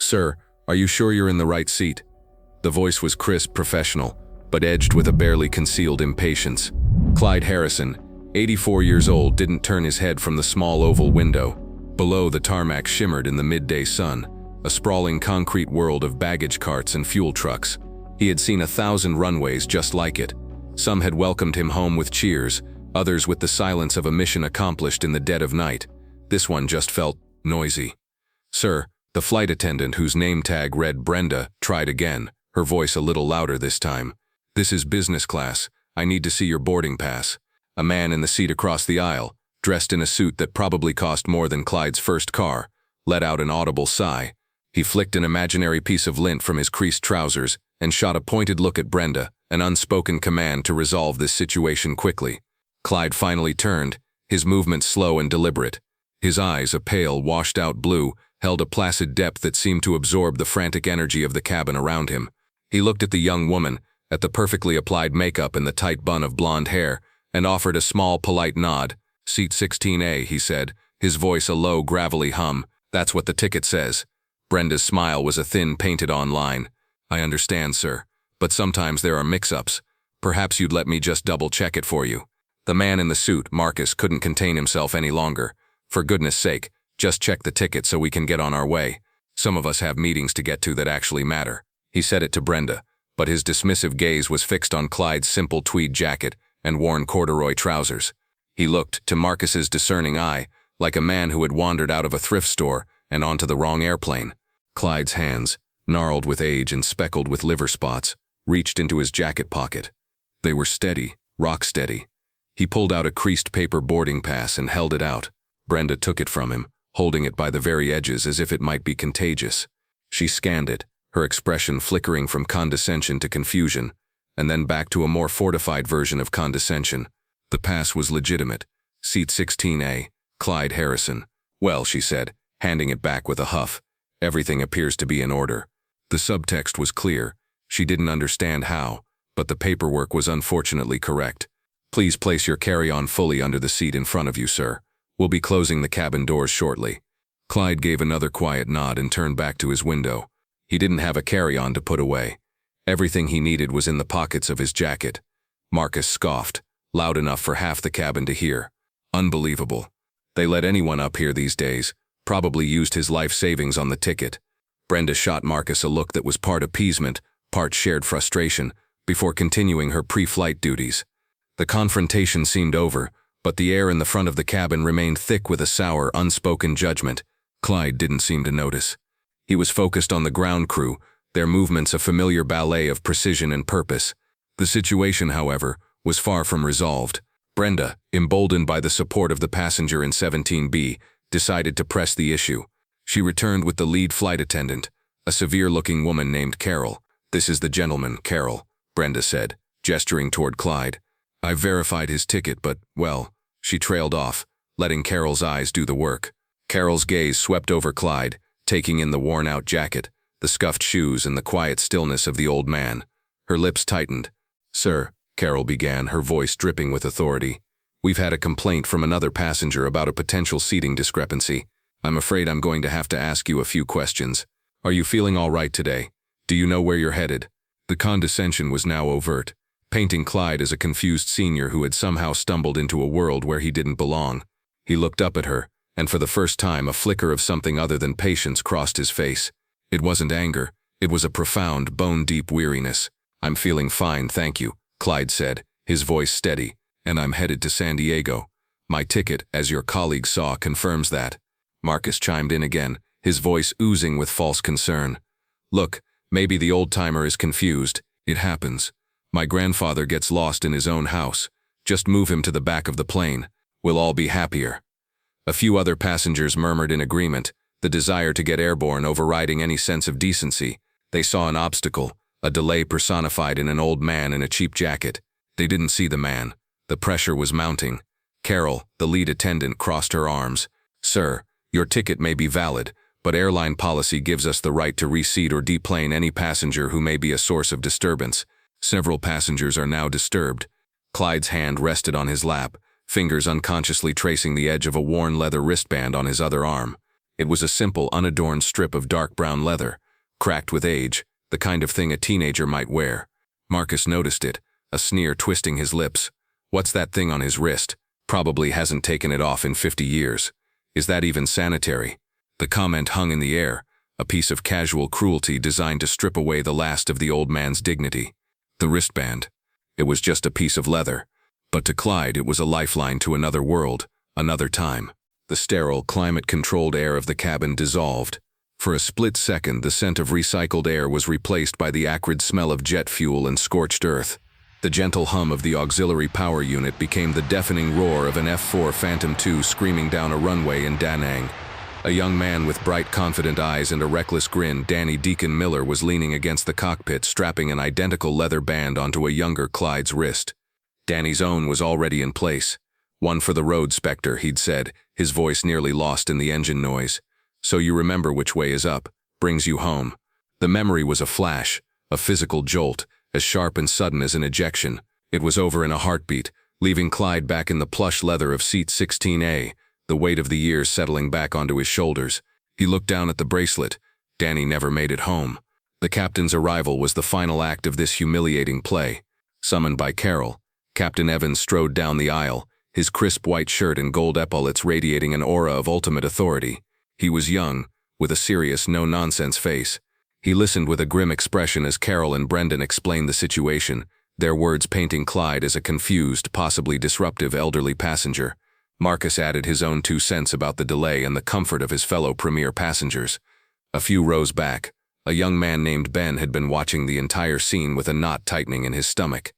"Sir, are you sure you're in the right seat?" The voice was crisp, professional, but edged with a barely concealed impatience. Clyde Harrison, 84 years old, didn't turn his head from the small oval window. Below, the tarmac shimmered in the midday sun, a sprawling concrete world of baggage carts and fuel trucks. He had seen 1,000 runways just like it. Some had welcomed him home with cheers, others with the silence of a mission accomplished in the dead of night. This one just felt noisy. "Sir," the flight attendant, whose name tag read Brenda, tried again, her voice a little louder this time. "This is business class. I need to see your boarding pass." A man in the seat across the aisle, dressed in a suit that probably cost more than Clyde's first car, let out an audible sigh. He flicked an imaginary piece of lint from his creased trousers and shot a pointed look at Brenda, an unspoken command to resolve this situation quickly. Clyde finally turned, his movements slow and deliberate. His eyes, a pale, washed-out blue, held a placid depth that seemed to absorb the frantic energy of the cabin around him. He looked at the young woman, at the perfectly applied makeup and the tight bun of blonde hair, and offered a small, polite nod. "Seat 16A, he said, his voice a low, gravelly hum. "That's what the ticket says." Brenda's smile was a thin, painted-on line. "I understand, sir, but sometimes there are mix-ups. Perhaps you'd let me just double-check it for you." The man in the suit, Marcus, couldn't contain himself any longer. "For goodness sake, just check the ticket so we can get on our way. Some of us have meetings to get to that actually matter." He said it to Brenda, but his dismissive gaze was fixed on Clyde's simple tweed jacket and worn corduroy trousers. He looked, to Marcus's discerning eye, like a man who had wandered out of a thrift store and onto the wrong airplane. Clyde's hands, gnarled with age and speckled with liver spots, reached into his jacket pocket. They were steady, rock steady. He pulled out a creased paper boarding pass and held it out. Brenda took it from him, holding it by the very edges as if it might be contagious. She scanned it, her expression flickering from condescension to confusion, and then back to a more fortified version of condescension. The pass was legitimate. "Seat 16A, Clyde Harrison." "Well," she said, handing it back with a huff, "everything appears to be in order." The subtext was clear. She didn't understand how, but the paperwork was unfortunately correct. "Please place your carry-on fully under the seat in front of you, sir. We'll be closing the cabin doors shortly." Clyde gave another quiet nod and turned back to his window. He didn't have a carry-on to put away. Everything he needed was in the pockets of his jacket. Marcus scoffed, loud enough for half the cabin to hear. Unbelievable. They let anyone up here these days, probably used his life savings on the ticket. Brenda shot Marcus a look that was part appeasement, part shared frustration, before continuing her pre-flight duties. The confrontation seemed over, but the air in the front of the cabin remained thick with a sour, unspoken judgment. Clyde didn't seem to notice. He was focused on the ground crew, their movements a familiar ballet of precision and purpose. The situation, however, was far from resolved. Brenda, emboldened by the support of the passenger in 17B, decided to press the issue. She returned with the lead flight attendant, a severe-looking woman named Carol. "This is the gentleman, Carol," Brenda said, gesturing toward Clyde. "I've verified his ticket, but, well," she trailed off, letting Carol's eyes do the work. Carol's gaze swept over Clyde, taking in the worn-out jacket, the scuffed shoes, and the quiet stillness of the old man. Her lips tightened. "Sir," Carol began, her voice dripping with authority, "we've had a complaint from another passenger about a potential seating discrepancy. I'm afraid I'm going to have to ask you a few questions. Are you feeling all right today? Do you know where you're headed?" The condescension was now overt, painting Clyde as a confused senior who had somehow stumbled into a world where he didn't belong. He looked up at her, and for the first time a flicker of something other than patience crossed his face. It wasn't anger, it was a profound, bone-deep weariness. "I'm feeling fine, thank you," Clyde said, his voice steady, "and I'm headed to San Diego. My ticket, as your colleague saw, confirms that." Marcus chimed in again, his voice oozing with false concern. "Look, maybe the old-timer is confused. It happens. My grandfather gets lost in his own house. Just move him to the back of the plane. We'll all be happier." A few other passengers murmured in agreement, the desire to get airborne overriding any sense of decency. They saw an obstacle, a delay personified in an old man in a cheap jacket. They didn't see the man. The pressure was mounting. Carol, the lead attendant, crossed her arms. "Sir, your ticket may be valid, but airline policy gives us the right to reseat or deplane any passenger who may be a source of disturbance. Several passengers are now disturbed." Clyde's hand rested on his lap, fingers unconsciously tracing the edge of a worn leather wristband on his other arm. It was a simple, unadorned strip of dark brown leather, cracked with age, the kind of thing a teenager might wear. Marcus noticed it, a sneer twisting his lips. What's that thing on his wrist? Probably hasn't taken it off in 50 years. Is that even sanitary? The comment hung in the air, a piece of casual cruelty designed to strip away the last of the old man's dignity. The wristband. It was just a piece of leather. But to Clyde it was a lifeline to another world, another time. The sterile, climate-controlled air of the cabin dissolved. For a split second, the scent of recycled air was replaced by the acrid smell of jet fuel and scorched earth. The gentle hum of the auxiliary power unit became the deafening roar of an F-4 Phantom II screaming down a runway in Da Nang. A young man with bright, confident eyes and a reckless grin, Danny Deacon Miller, was leaning against the cockpit, strapping an identical leather band onto a younger Clyde's wrist. Danny's own was already in place. "One for the road, Spectre," he'd said, his voice nearly lost in the engine noise. "So you remember which way is up. Brings you home." The memory was a flash, a physical jolt, as sharp and sudden as an ejection. It was over in a heartbeat, leaving Clyde back in the plush leather of seat 16A, the weight of the years settling back onto his shoulders. He looked down at the bracelet. Danny never made it home. The captain's arrival was the final act of this humiliating play. Summoned by Carol, Captain Evans strode down the aisle, his crisp white shirt and gold epaulets radiating an aura of ultimate authority. He was young, with a serious, no-nonsense face. He listened with a grim expression as Carol and Brendan explained the situation, their words painting Clyde as a confused, possibly disruptive elderly passenger. Marcus added his own 2 cents about the delay and the comfort of his fellow premier passengers. A few rows back, a young man named Ben had been watching the entire scene with a knot tightening in his stomach.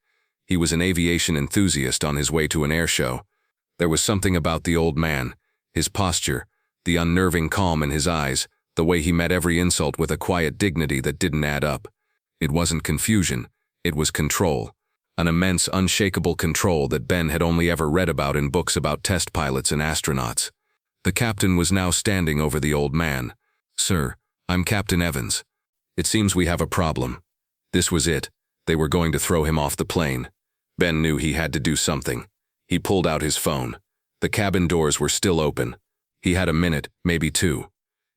He was an aviation enthusiast on his way to an air show. There was something about the old man, his posture, the unnerving calm in his eyes, the way he met every insult with a quiet dignity that didn't add up. It wasn't confusion, it was control. An immense, unshakable control that Ben had only ever read about in books about test pilots and astronauts. The captain was now standing over the old man. "Sir, I'm Captain Evans. It seems we have a problem." This was it. They were going to throw him off the plane. Ben knew he had to do something. He pulled out his phone. The cabin doors were still open. He had a minute, maybe 2.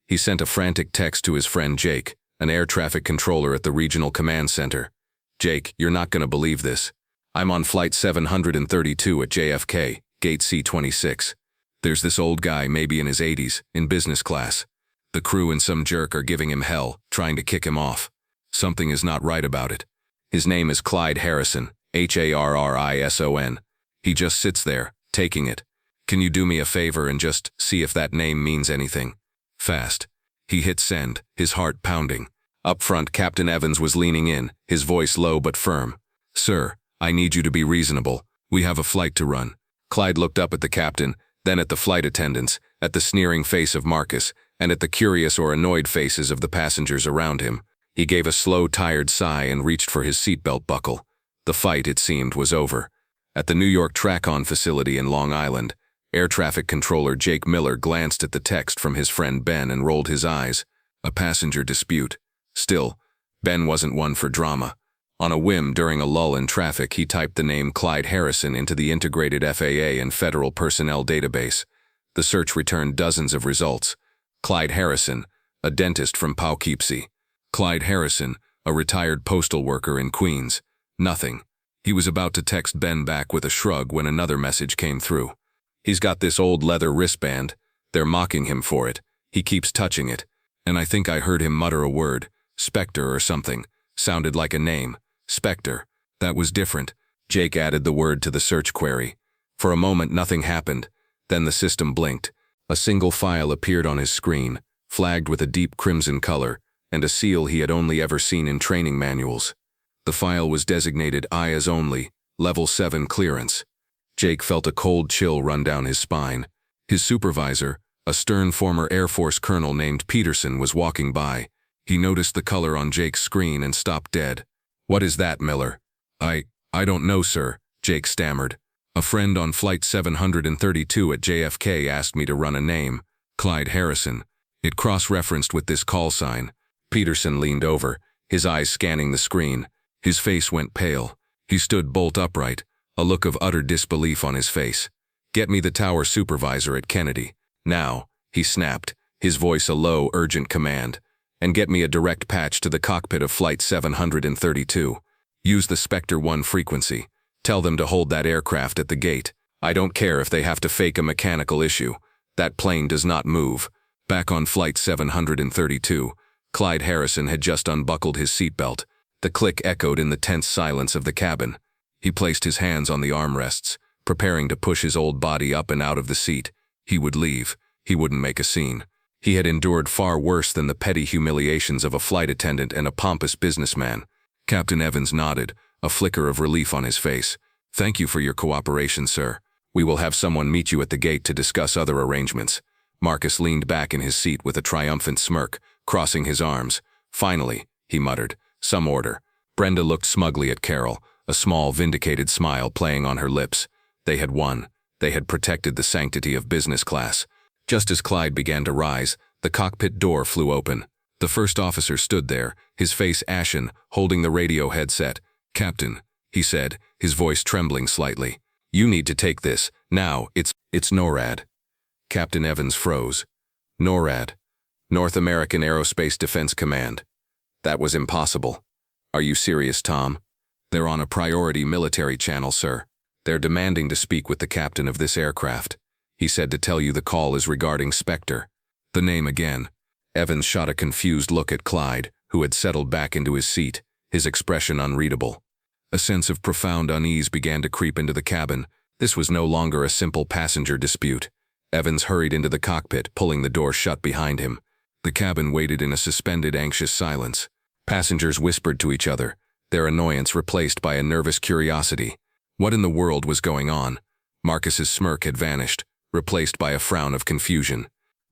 He sent a frantic text to his friend Jake, an air traffic controller at the regional command center. "Jake, you're not going to believe this. I'm on flight 732 at JFK, gate C-26. There's this old guy, maybe in his 80s, in business class. The crew and some jerk are giving him hell, trying to kick him off. Something is not right about it. His name is Clyde Harrison, Harrison. He just sits there, taking it. Can you do me a favor and just see if that name means anything? Fast." He hit send, his heart pounding. Up front, Captain Evans was leaning in, his voice low but firm. "Sir, I need you to be reasonable. We have a flight to run." Clyde looked up at the captain, then at the flight attendants, at the sneering face of Marcus, and at the curious or annoyed faces of the passengers around him. He gave a slow, tired sigh and reached for his seatbelt buckle. The fight, it seemed, was over. At the New York TRACON facility in Long Island, air traffic controller Jake Miller glanced at the text from his friend Ben and rolled his eyes. A passenger dispute. Still, Ben wasn't one for drama. On a whim, during a lull in traffic, he typed the name Clyde Harrison into the integrated FAA and federal personnel database. The search returned dozens of results. Clyde Harrison, a dentist from Poughkeepsie. Clyde Harrison, a retired postal worker in Queens. Nothing. He was about to text Ben back with a shrug when another message came through. "He's got this old leather wristband. They're mocking him for it. He keeps touching it. And I think I heard him mutter a word. Spectre or something. Sounded like a name. Spectre. That was different." Jake added the word to the search query. For a moment nothing happened. Then the system blinked. A single file appeared on his screen, flagged with a deep crimson color, and a seal he had only ever seen in training manuals. The file was designated IAS only, level 7 clearance. Jake felt a cold chill run down his spine. His supervisor, a stern former Air Force colonel named Peterson, was walking by. He noticed the color on Jake's screen and stopped dead. "What is that, Miller?" I don't know, sir," Jake stammered. "A friend on flight 732 at JFK asked me to run a name, Clyde Harrison. It cross-referenced with this call sign." Peterson leaned over, his eyes scanning the screen. His face went pale. He stood bolt upright, a look of utter disbelief on his face. "Get me the tower supervisor at Kennedy. Now," he snapped, his voice a low, urgent command. "And get me a direct patch to the cockpit of Flight 732. Use the Spectre 1 frequency. Tell them to hold that aircraft at the gate. I don't care if they have to fake a mechanical issue. That plane does not move." Back on Flight 732, Clyde Harrison had just unbuckled his seatbelt. The click echoed in the tense silence of the cabin. He placed his hands on the armrests, preparing to push his old body up and out of the seat. He would leave. He wouldn't make a scene. He had endured far worse than the petty humiliations of a flight attendant and a pompous businessman. Captain Evans nodded, a flicker of relief on his face. "Thank you for your cooperation, sir. We will have someone meet you at the gate to discuss other arrangements." Marcus leaned back in his seat with a triumphant smirk, crossing his arms. "Finally," he muttered, "some order." Brenda looked smugly at Carol, a small, vindicated smile playing on her lips. They had won. They had protected the sanctity of business class. Just as Clyde began to rise, the cockpit door flew open. The first officer stood there, his face ashen, holding the radio headset. "Captain," he said, his voice trembling slightly. "You need to take this. Now, it's NORAD." Captain Evans froze. NORAD. North American Aerospace Defense Command. That was impossible. "Are you serious, Tom?" "They're on a priority military channel, sir. They're demanding to speak with the captain of this aircraft. He said to tell you the call is regarding Spectre." The name again. Evans shot a confused look at Clyde, who had settled back into his seat, his expression unreadable. A sense of profound unease began to creep into the cabin. This was no longer a simple passenger dispute. Evans hurried into the cockpit, pulling the door shut behind him. The cabin waited in a suspended, anxious silence. Passengers whispered to each other, their annoyance replaced by a nervous curiosity. What in the world was going on? Marcus's smirk had vanished, replaced by a frown of confusion.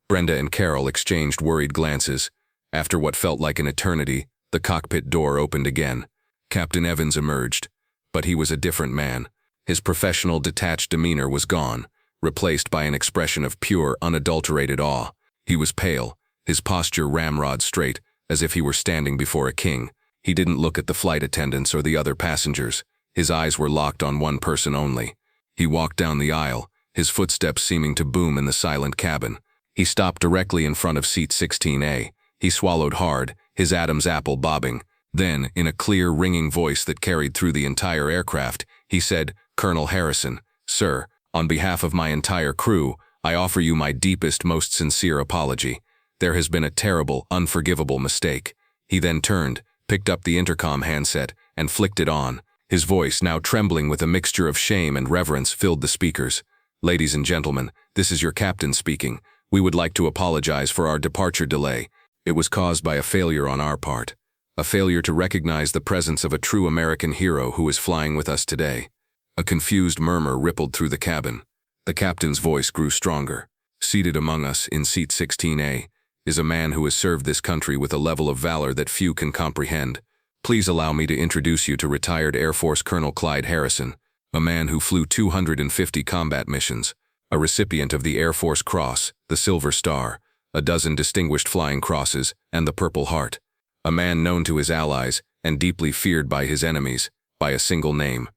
Brenda and Carol exchanged worried glances. After what felt like an eternity, the cockpit door opened again. Captain Evans emerged. But he was a different man. His professional, detached demeanor was gone, replaced by an expression of pure, unadulterated awe. He was pale, his posture ramrod straight, as if he were standing before a king. He didn't look at the flight attendants or the other passengers. His eyes were locked on one person only. He walked down the aisle, his footsteps seeming to boom in the silent cabin. He stopped directly in front of seat 16A. He swallowed hard, his Adam's apple bobbing. Then, in a clear, ringing voice that carried through the entire aircraft, he said, "Colonel Harrison, sir, on behalf of my entire crew, I offer you my deepest, most sincere apology. There has been a terrible, unforgivable mistake." He then turned, picked up the intercom handset, and flicked it on. His voice, now trembling with a mixture of shame and reverence, filled the speakers. "Ladies and gentlemen, this is your captain speaking. We would like to apologize for our departure delay. It was caused by a failure on our part. A failure to recognize the presence of a true American hero who is flying with us today." A confused murmur rippled through the cabin. The captain's voice grew stronger. "Seated among us, in seat 16A, is a man who has served this country with a level of valor that few can comprehend. Please allow me to introduce you to retired Air Force Colonel Clyde Harrison, a man who flew 250 combat missions, a recipient of the Air Force Cross, the Silver Star, a dozen distinguished flying crosses, and the Purple Heart. A man known to his allies and deeply feared by his enemies, by a single name."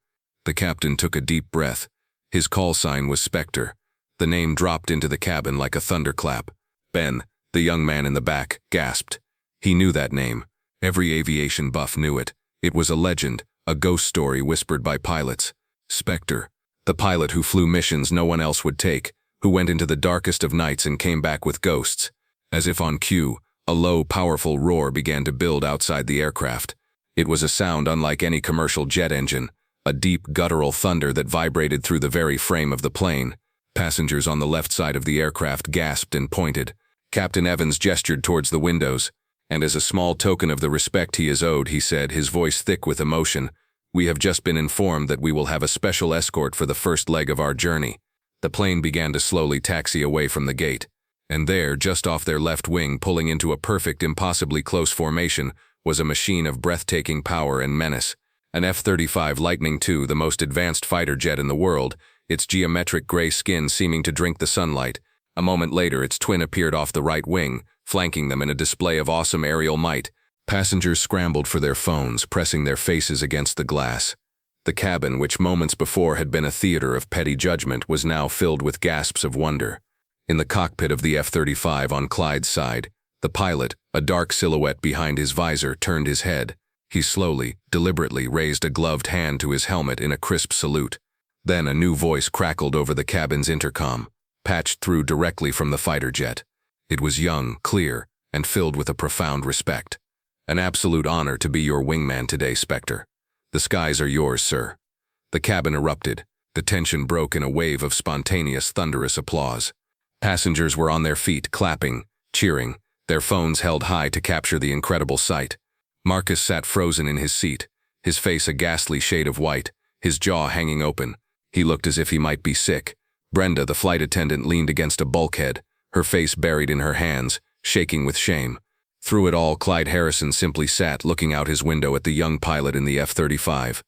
The captain took a deep breath. His call sign was Spectre. The name dropped into the cabin like a thunderclap. Ben, the young man in the back, gasped. He knew that name. Every aviation buff knew it. It was a legend, a ghost story whispered by pilots. Spectre, the pilot who flew missions no one else would take, who went into the darkest of nights and came back with ghosts. As if on cue, a low, powerful roar began to build outside the aircraft. It was a sound unlike any commercial jet engine, a deep, guttural thunder that vibrated through the very frame of the plane. Passengers on the left side of the aircraft gasped and pointed. Captain Evans gestured towards the windows, and as a small token of the respect he is owed, he said, his voice thick with emotion, "We have just been informed that we will have a special escort for the first leg of our journey." The plane began to slowly taxi away from the gate. And there, just off their left wing, pulling into a perfect, impossibly close formation, was a machine of breathtaking power and menace. An F-35 Lightning II, the most advanced fighter jet in the world, its geometric gray skin seeming to drink the sunlight. A moment later, its twin appeared off the right wing, flanking them in a display of awesome aerial might. Passengers scrambled for their phones, pressing their faces against the glass. The cabin, which moments before had been a theater of petty judgment, was now filled with gasps of wonder. In the cockpit of the F-35 on Clyde's side, the pilot, a dark silhouette behind his visor, turned his head. He slowly, deliberately raised a gloved hand to his helmet in a crisp salute. Then a new voice crackled over the cabin's intercom, patched through directly from the fighter jet. It was young, clear, and filled with a profound respect. "An absolute honor to be your wingman today, Spectre. The skies are yours, sir." The cabin erupted. The tension broke in a wave of spontaneous, thunderous applause. Passengers were on their feet, clapping, cheering, their phones held high to capture the incredible sight. Marcus sat frozen in his seat, his face a ghastly shade of white, his jaw hanging open. He looked as if he might be sick. Brenda, the flight attendant, leaned against a bulkhead, her face buried in her hands, shaking with shame. Through it all, Clyde Harrison simply sat looking out his window at the young pilot in the F-35.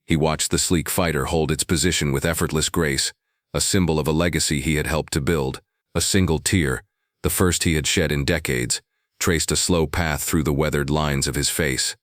He watched the sleek fighter hold its position with effortless grace, a symbol of a legacy he had helped to build. A single tear, the first he had shed in decades, traced a slow path through the weathered lines of his face.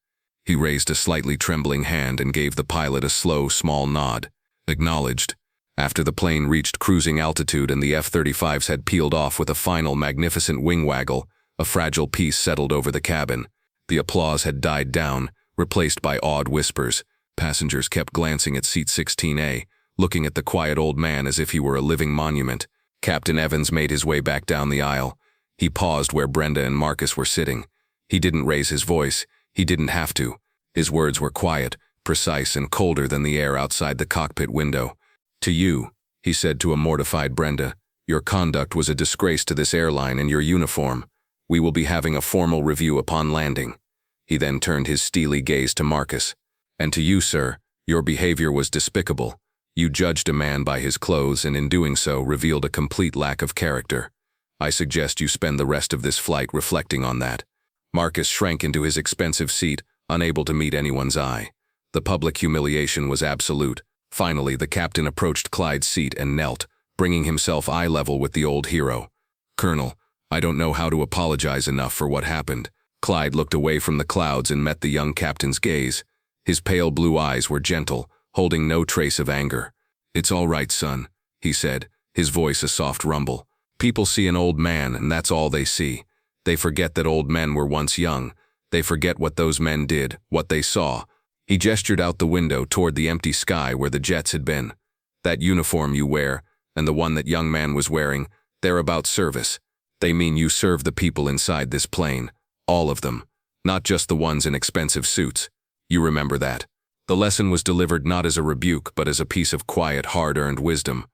He raised a slightly trembling hand and gave the pilot a slow, small nod. Acknowledged. After the plane reached cruising altitude and the F-35s had peeled off with a final magnificent wing waggle, a fragile peace settled over the cabin. The applause had died down, replaced by awed whispers. Passengers kept glancing at seat 16A, looking at the quiet old man as if he were a living monument. Captain Evans made his way back down the aisle. He paused where Brenda and Marcus were sitting. He didn't raise his voice. He didn't have to. His words were quiet, precise, and colder than the air outside the cockpit window. "To you," he said to a mortified Brenda, "your conduct was a disgrace to this airline and your uniform. We will be having a formal review upon landing." He then turned his steely gaze to Marcus. "And to you, sir, your behavior was despicable. You judged a man by his clothes and in doing so revealed a complete lack of character. I suggest you spend the rest of this flight reflecting on that." Marcus shrank into his expensive seat, unable to meet anyone's eye. The public humiliation was absolute. Finally, the captain approached Clyde's seat and knelt, bringing himself eye level with the old hero. "Colonel, I don't know how to apologize enough for what happened." Clyde looked away from the clouds and met the young captain's gaze. His pale blue eyes were gentle, holding no trace of anger. "It's all right, son," he said, his voice a soft rumble. "People see an old man, and that's all they see. They forget that old men were once young. They forget what those men did, what they saw." He gestured out the window toward the empty sky where the jets had been. "That uniform you wear, and the one that young man was wearing, they're about service. They mean you serve the people inside this plane. All of them. Not just the ones in expensive suits. You remember that." The lesson was delivered not as a rebuke, but as a piece of quiet, hard-earned wisdom.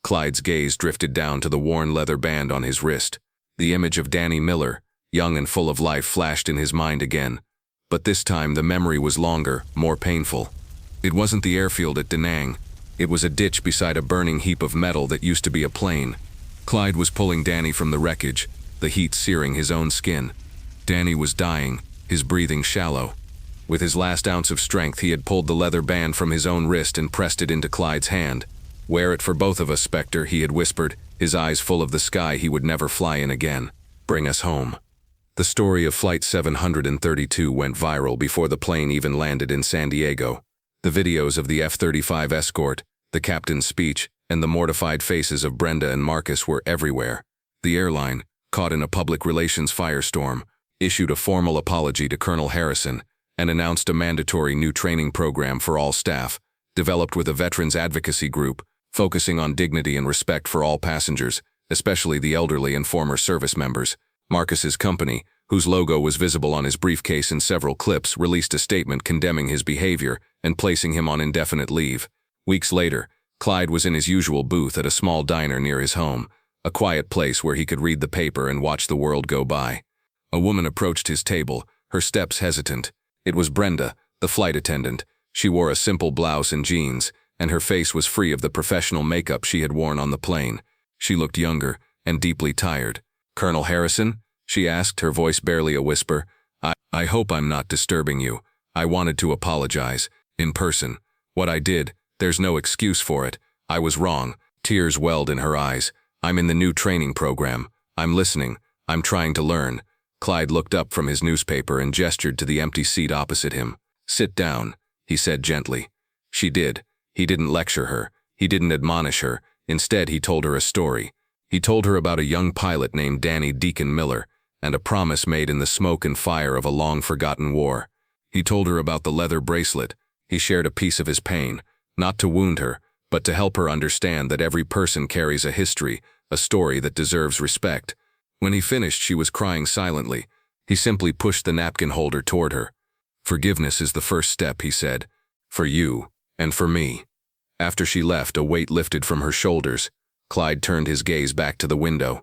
Clyde's gaze drifted down to the worn leather band on his wrist. The image of Danny Miller, young and full of life, flashed in his mind again. But this time the memory was longer, more painful. It wasn't the airfield at Da Nang. It was a ditch beside a burning heap of metal that used to be a plane. Clyde was pulling Danny from the wreckage, the heat searing his own skin. Danny was dying, his breathing shallow. With his last ounce of strength, he had pulled the leather band from his own wrist and pressed it into Clyde's hand. "Wear it for both of us, Spectre," he had whispered, his eyes full of the sky he would never fly in again. "Bring us home." The story of Flight 732 went viral before the plane even landed in San Diego. The videos of the F-35 escort, the captain's speech, and the mortified faces of Brenda and Marcus were everywhere. The airline, caught in a public relations firestorm, issued a formal apology to Colonel Harrison and announced a mandatory new training program for all staff, developed with a veterans advocacy group, focusing on dignity and respect for all passengers, especially the elderly and former service members. Marcus's company, whose logo was visible on his briefcase in several clips, released a statement condemning his behavior and placing him on indefinite leave. Weeks later, Clyde was in his usual booth at a small diner near his home, a quiet place where he could read the paper and watch the world go by. A woman approached his table, her steps hesitant. It was Brenda, the flight attendant. She wore a simple blouse and jeans, and her face was free of the professional makeup she had worn on the plane. She looked younger and deeply tired. "Colonel Harrison?" she asked, her voice barely a whisper. I hope I'm not disturbing you. I wanted to apologize, in person. What I did, there's no excuse for it. I was wrong." Tears welled in her eyes. "I'm in the new training program. I'm listening. I'm trying to learn." Clyde looked up from his newspaper and gestured to the empty seat opposite him. "Sit down," he said gently. She did. He didn't lecture her. He didn't admonish her. Instead, he told her a story. He told her about a young pilot named Danny Deacon Miller and a promise made in the smoke and fire of a long-forgotten war. He told her about the leather bracelet. He shared a piece of his pain, not to wound her, but to help her understand that every person carries a history, a story that deserves respect. When he finished, she was crying silently. He simply pushed the napkin holder toward her. "Forgiveness is the first step," he said. "For you, and for me." After she left, a weight lifted from her shoulders. Clyde turned his gaze back to the window.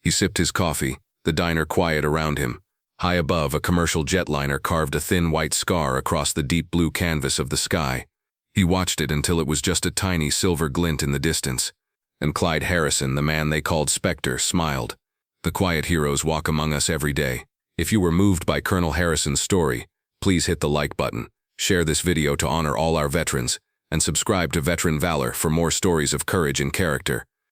He sipped his coffee, the diner quiet around him. High above, a commercial jetliner carved a thin white scar across the deep blue canvas of the sky. He watched it until it was just a tiny silver glint in the distance. And Clyde Harrison, the man they called Spectre, smiled. The quiet heroes walk among us every day. If you were moved by Colonel Harrison's story, please hit the like button, share this video to honor all our veterans, and subscribe to Veteran Valor for more stories of courage and character.